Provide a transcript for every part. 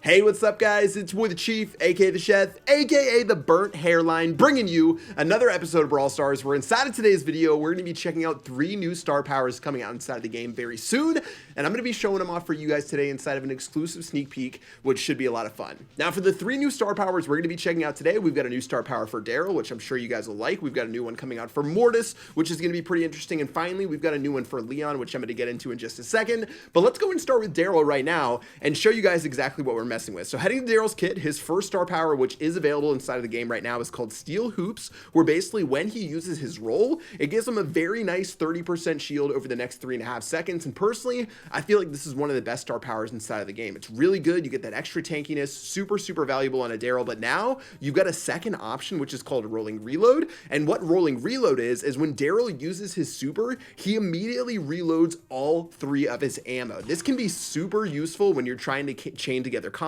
Hey, what's up guys? It's with the Chief, aka the Chef, aka the Burnt Hairline, bringing you another episode of Brawl Stars, where inside of today's video, we're going to be checking out 3 new star powers coming out inside of the game very soon, and I'm going to be showing them off for you guys today inside of an exclusive sneak peek, which should be a lot of fun. Now, for the 3 new star powers we're going to be checking out today, we've got a new star power for Daryl, which I'm sure you guys will like. We've got a new one coming out for Mortis, which is going to be pretty interesting, and finally, we've got a new one for Leon, which I'm going to get into in just a second, but let's go and start with Daryl right now and show you guys exactly what we're messing with. So heading to Daryl's kit, his first star power, which is available inside of the game right now, is called Steel Hoops, where basically when he uses his roll, it gives him a very nice 30% shield over the next 3.5 seconds. And personally, I feel like this is one of the best star powers inside of the game. It's really good. You get that extra tankiness, super valuable on a Daryl. But now you've got a second option, which is called Rolling Reload. And what Rolling Reload is when Daryl uses his super, he immediately reloads all 3 of his ammo. This can be super useful when you're trying to chain together combos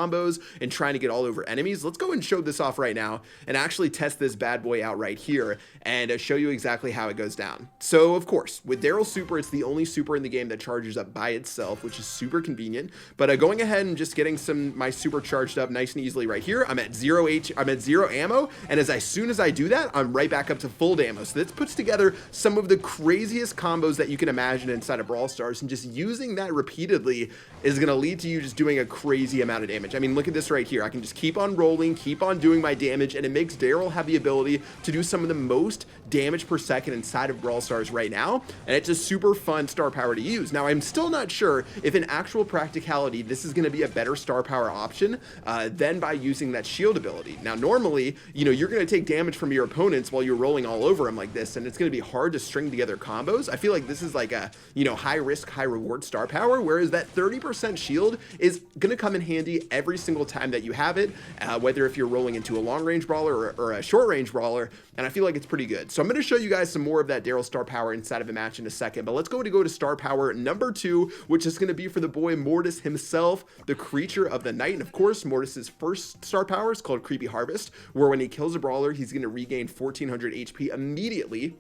and trying to get all over enemies. Let's go and show this off right now and actually test this bad boy out right here and show you exactly how it goes down. So of course, with Daryl's super, it's the only super in the game that charges up by itself, which is super convenient. But going ahead and just getting my super charged up nice and easily right here. I'm at 0 ammo, and as soon as I do that, I'm right back up to full ammo. So this puts together some of the craziest combos that you can imagine inside of Brawl Stars, and just using that repeatedly is going to lead to you just doing a crazy amount of damage. I mean, look at this right here. I can just keep on rolling, keep on doing my damage, and it makes Daryl have the ability to do some of the most damage per second inside of Brawl Stars right now, and it's a super fun star power to use. Now, I'm still not sure if in actual practicality this is going to be a better star power option than by using that shield ability. Now, normally, you know, you're going to take damage from your opponents while you're rolling all over them like this, and it's going to be hard to string together combos. I feel like this is like a, you know, high risk, high reward star power, whereas that 30% shield is going to come in handy every single time that you have it, whether if you're rolling into a long range brawler or a short range brawler, and I feel like it's pretty good. So I'm going to show you guys some more of that Daryl star power inside of a match in a second, but let's go to star power number 2, which is going to be for the boy Mortis himself, the creature of the night. And of course, Mortis's first star power is called Creepy Harvest, where when he kills a brawler, he's going to regain 1400 HP immediately,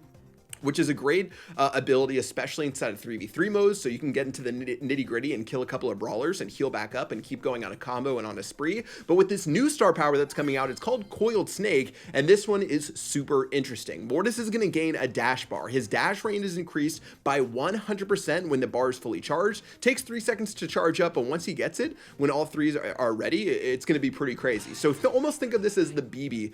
which is a great ability, especially inside of 3v3 modes, so you can get into the nitty-gritty and kill a couple of brawlers and heal back up and keep going on a combo and on a spree. But with this new star power that's coming out, it's called Coiled Snake, and this one is super interesting. Mortis is going to gain a dash bar. His dash range is increased by 100% when the bar is fully charged. Takes 3 seconds to charge up, but once he gets it, when all 3s are ready, it's going to be pretty crazy. So almost think of this as the BB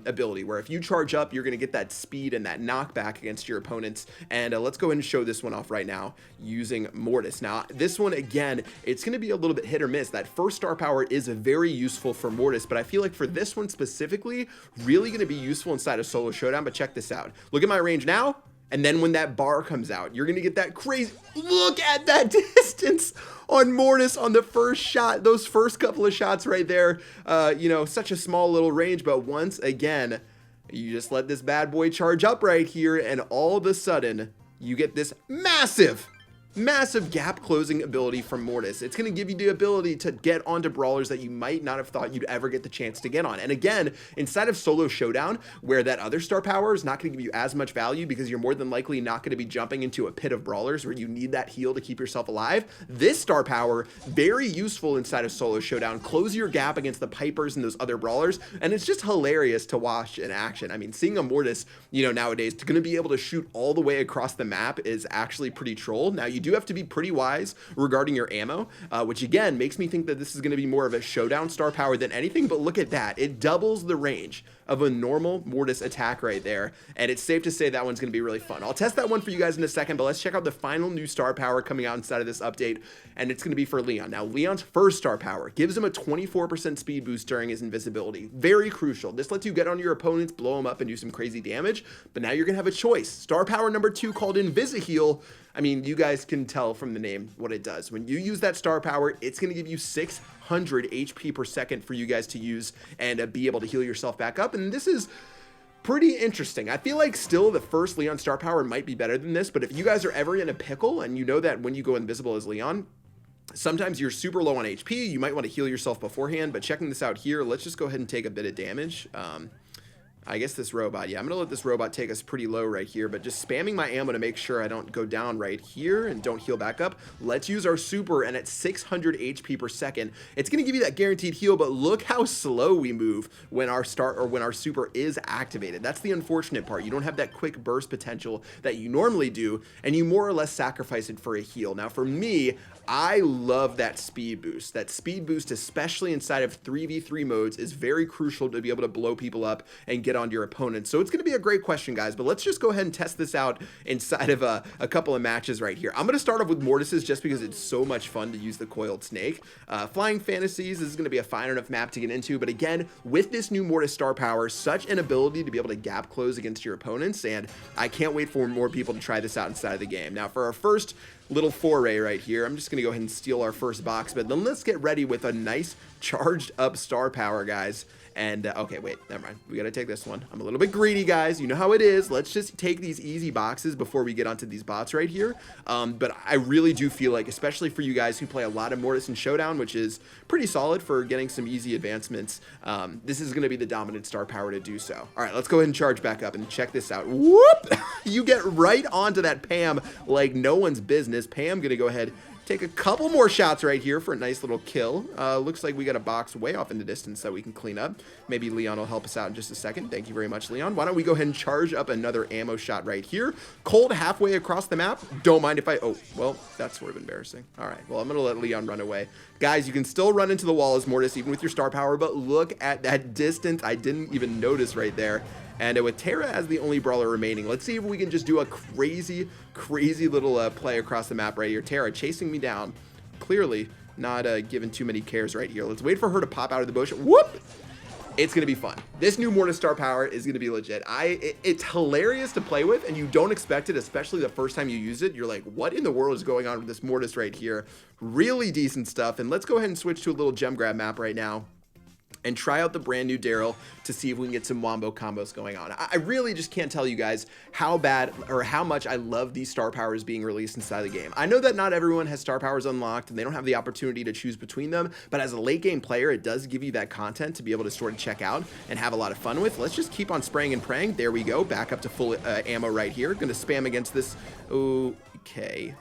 ability, where if you charge up, you're going to get that speed and that knockback against your opponents. And let's go ahead and show this one off right now using Mortis. Now, this one, again, it's going to be a little bit hit or miss. That first star power is very useful for Mortis, but I feel like for this one specifically, really going to be useful inside of solo showdown. But check this out. Look at my range now. And then when that bar comes out, you're going to get that crazy, look at that distance on Mortis on the first shot. Those first couple of shots right there, you know, such a small little range. But once again, you just let this bad boy charge up right here, and all of a sudden, you get this massive gap closing ability from Mortis. It's going to give you the ability to get onto brawlers that you might not have thought you'd ever get the chance to get on. And again, inside of solo showdown, where that other star power is not going to give you as much value because you're more than likely not going to be jumping into a pit of brawlers where you need that heal to keep yourself alive, this star power, very useful inside of solo showdown. Close your gap against the Pipers and those other brawlers, and it's just hilarious to watch in action. I mean, seeing a Mortis, you know, nowadays, going to be able to shoot all the way across the map is actually pretty troll. Now, you do have to be pretty wise regarding your ammo, which again makes me think that this is going to be more of a showdown star power than anything. But look at that, it doubles the range of a normal Mortis attack right there, and it's safe to say that one's going to be really fun. I'll test that one for you guys in a second, but let's check out the final new star power coming out inside of this update, and it's going to be for Leon. Now, Leon's first star power gives him a 24% speed boost during his invisibility. Very crucial. This lets you get on your opponents, blow them up, and do some crazy damage, but now you're going to have a choice. Star power number 2, called invisi-heal. I mean, you guys can tell from the name what it does. When you use that star power, it's going to give you 600 HP per second for you guys to use and be able to heal yourself back up. And this is pretty interesting. I feel like still the first Leon star power might be better than this, but if you guys are ever in a pickle and you know that when you go invisible as Leon, sometimes you're super low on HP, you might want to heal yourself beforehand. But checking this out here, let's just go ahead and take a bit of damage. I guess this robot. Yeah, I'm going to let this robot take us pretty low right here, but just spamming my ammo to make sure I don't go down right here and don't heal back up. Let's use our super, and at 600 HP per second, it's going to give you that guaranteed heal, but look how slow we move when our super is activated. That's the unfortunate part. You don't have that quick burst potential that you normally do, and you more or less sacrifice it for a heal. Now, for me, I love that speed boost. That speed boost, especially inside of 3v3 modes, is very crucial to be able to blow people up and get onto your opponents. So it's going to be a great question, guys, but let's just go ahead and test this out inside of a couple of matches right here. I'm going to start off with Mortis's just because it's so much fun to use the coiled snake. Flying Fantasies, this is going to be a fine enough map to get into, but again, with this new Mortis Star Power, such an ability to be able to gap close against your opponents, and I can't wait for more people to try this out inside of the game. Now, for our first little foray right here, I'm just going to go ahead and steal our first box, but then let's get ready with a nice charged up star power, guys. And okay, wait, never mind. We got to take this one. I'm a little bit greedy, guys. You know how it is. Let's just take these easy boxes before we get onto these bots right here. But I really do feel like, especially for you guys who play a lot of Mortis and Showdown, which is pretty solid for getting some easy advancements, this is going to be the dominant star power to do so. All right, let's go ahead and charge back up and check this out. Whoop! You get right onto that Pam like no one's business. Pam going to go ahead, take a couple more shots right here for a nice little kill. Looks like we got a box way off in the distance that we can clean up. Maybe Leon will help us out in just a second. Thank you very much, Leon. Why don't we go ahead and charge up another ammo shot right here. Cold halfway across the map. Don't mind if I... Oh, well, that's sort of embarrassing. All right, well, I'm going to let Leon run away. Guys, you can still run into the wall as Mortis, even with your star power, but look at that distance. I didn't even notice right there. And with Tara as the only brawler remaining, let's see if we can just do a crazy little play across the map right here. Tara chasing me down. Clearly not giving too many cares right here. Let's wait for her to pop out of the bush. Whoop! It's going to be fun. This new Mortis Star Power is going to be legit. It's hilarious to play with, and you don't expect it, especially the first time you use it. You're like, what in the world is going on with this Mortis right here? Really decent stuff. And let's go ahead and switch to a little gem grab map right now and try out the brand new Daryl to see if we can get some wombo combos going on. I really just can't tell you guys how bad or how much I love these star powers being released inside the game. I know that not everyone has star powers unlocked and they don't have the opportunity to choose between them, but as a late game player, it does give you that content to be able to sort of check out and have a lot of fun with. Let's just keep on spraying and praying. There we go. Back up to full ammo right here. Gonna spam against this. Okay.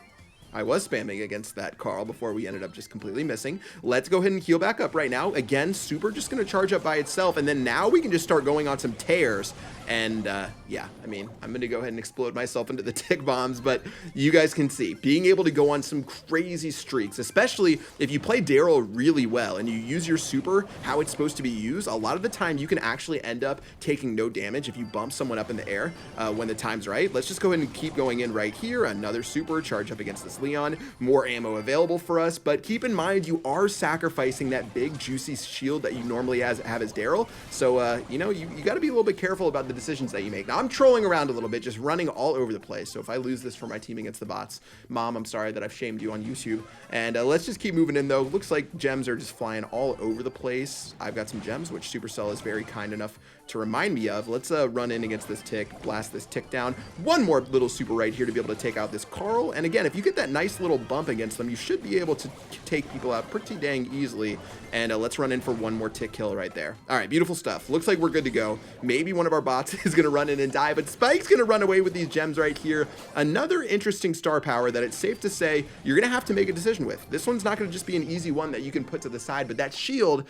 I was spamming against that Carl before we ended up just completely missing. Let's go ahead and heal back up right now. Again, super just going to charge up by itself. And then now we can just start going on some tears. And yeah, I mean, I'm going to go ahead and explode myself into the tick bombs. But you guys can see, being able to go on some crazy streaks, especially if you play Daryl really well and you use your super how it's supposed to be used, a lot of the time you can actually end up taking no damage if you bump someone up in the air when the time's right. Let's just go ahead and keep going in right here. Another super charge up against this Leon. More ammo available for us, but keep in mind you are sacrificing that big juicy shield that you normally have as Daryl. So you know, you got to be a little bit careful about the decisions that you make. Now I'm trolling around a little bit, just running all over the place. So if I lose this for my team against the bots, Mom, I'm sorry that I've shamed you on YouTube. And let's just keep moving in though. Looks like gems are just flying all over the place. I've got some gems, which Supercell is very kind enough to remind me of. Let's run in against this tick, blast this tick down. One more little super right here to be able to take out this Carl. And again, if you get that nice little bump against them, you should be able to take people out pretty dang easily. And let's run in for one more tick kill right there. All right, beautiful stuff. Looks like we're good to go. Maybe one of our bots is going to run in and die, but Spike's going to run away with these gems right here. Another interesting star power that it's safe to say you're going to have to make a decision with. This one's not going to just be an easy one that you can put to the side, but that shield,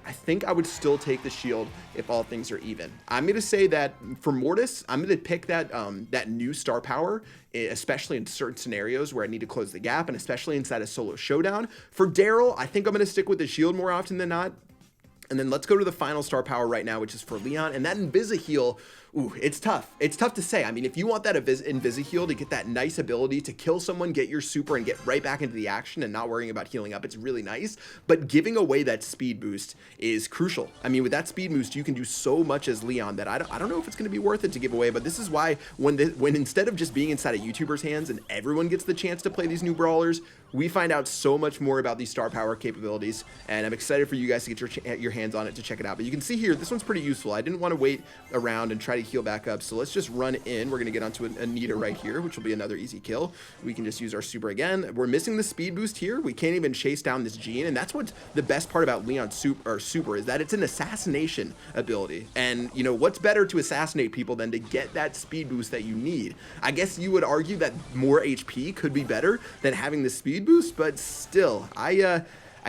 I think I would still take the shield if all things are even. I'm going to say that for Mortis, I'm going to pick that that new star power, especially in certain scenarios where I need to close the gap, and especially inside a solo showdown. For Daryl, I think I'm going to stick with the shield more often than not. And then let's go to the final star power right now, which is for Leon. And that invisi-heal, ooh, it's tough. It's tough to say. I mean, if you want that invisi-heal to get that nice ability to kill someone, get your super, and get right back into the action and not worrying about healing up, it's really nice. But giving away that speed boost is crucial. I mean, with that speed boost, you can do so much as Leon that I don't know if it's going to be worth it to give away. But this is why when instead of just being inside a YouTuber's hands and everyone gets the chance to play these new brawlers, we find out so much more about these star power capabilities, and I'm excited for you guys to get your hands on it to check it out. But you can see here, this one's pretty useful. I didn't want to wait around and try to heal back up. So let's just run in. We're going to get onto a Nita right here, which will be another easy kill. We can just use our super again. We're missing the speed boost here. We can't even chase down this Gene, and that's what's the best part about Leon's super is that it's an assassination ability. And, you know, what's better to assassinate people than to get that speed boost that you need? I guess you would argue that more HP could be better than having the speed boost, but still, I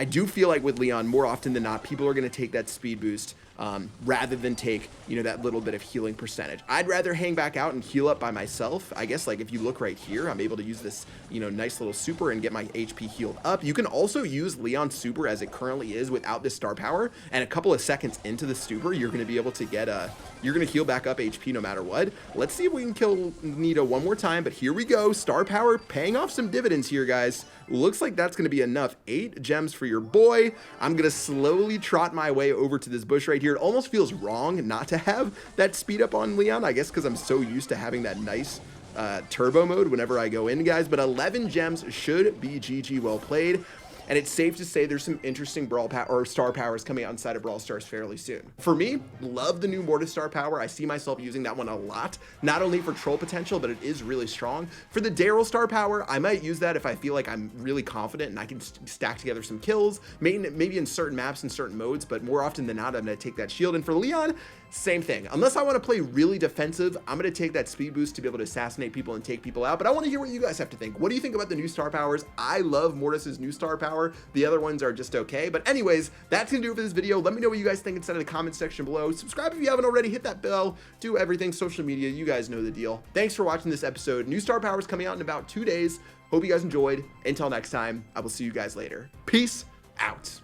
do feel like with Leon, more often than not, people are going to take that speed boost rather than take, you know, that little bit of healing percentage. I'd rather hang back out and heal up by myself. I guess, like, if you look right here, I'm able to use this, you know, nice little super and get my HP healed up. You can also use Leon's super as it currently is without this star power, and a couple of seconds into the super, you're going to be able to get you're going to heal back up HP no matter what. Let's see if we can kill Nita one more time, but here we go. Star power paying off some dividends here, guys. Looks like that's going to be enough. 8 gems for your boy. I'm going to slowly trot my way over to this bush right here. It almost feels wrong not to have that speed up on Leon, I guess because I'm so used to having that nice turbo mode whenever I go in, guys. But 11 gems should be GG well played. And it's safe to say there's some interesting star powers coming out inside of Brawl Stars fairly soon. For me, love the new Mortis star power. I see myself using that one a lot, not only for troll potential, but it is really strong. For the Daryl star power, I might use that if I feel like I'm really confident and I can stack together some kills, maybe in certain maps and certain modes, but more often than not, I'm gonna take that shield. And for Leon, same thing. Unless I want to play really defensive, I'm going to take that speed boost to be able to assassinate people and take people out. But I want to hear what you guys have to think. What do you think about the new star powers? I love Mortis's new star power. The other ones are just okay. But anyways, that's going to do it for this video. Let me know what you guys think inside of the comment section below. Subscribe if you haven't already. Hit that bell. Do everything. Social media. You guys know the deal. Thanks for watching this episode. New star powers coming out in about 2 days. Hope you guys enjoyed. Until next time, I will see you guys later. Peace out.